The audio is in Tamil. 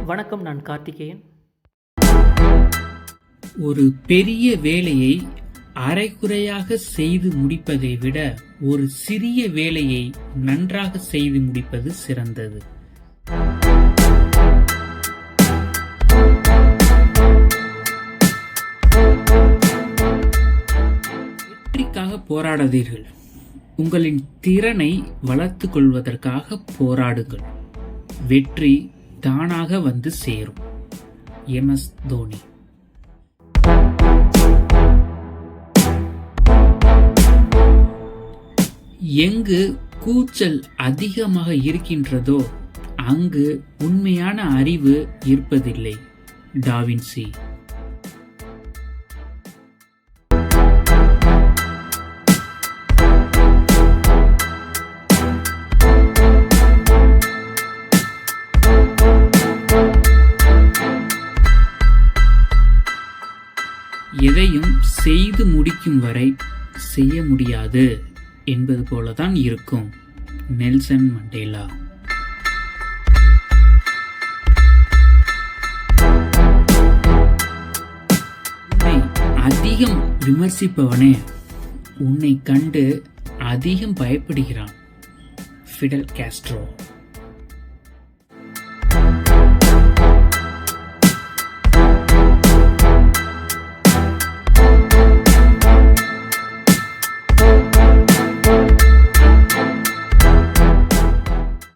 வணக்கம், நான் கார்த்திகேயன். ஒரு பெரிய வேலையை அரைகுறையாக செய்து முடிப்பதை விட ஒரு சிறிய வேலையை நன்றாக செய்து முடிப்பது சிறந்தது. வெற்றிக்காக போராடாதீர்கள், உங்களின் திறனை வளர்த்துக் கொள்வதற்காக போராடுங்கள். வெற்றி தானாக வந்து சேரும். MS தோனி. எங்கு கூச்சல் அதிகமாக இருக்கின்றதோ அங்கு உண்மையான அறிவு இருப்பதில்லை. டாவின்சி. எதையும் செய்து முடிக்கும் வரை செய்ய முடியாது என்பது போலதான் இருக்கும். Nelson Mandela. உன்னை அதிகம் விமர்சிப்பவனே உன்னை கண்டு அதிகம் பயப்படுகிறான். Fidel Castro.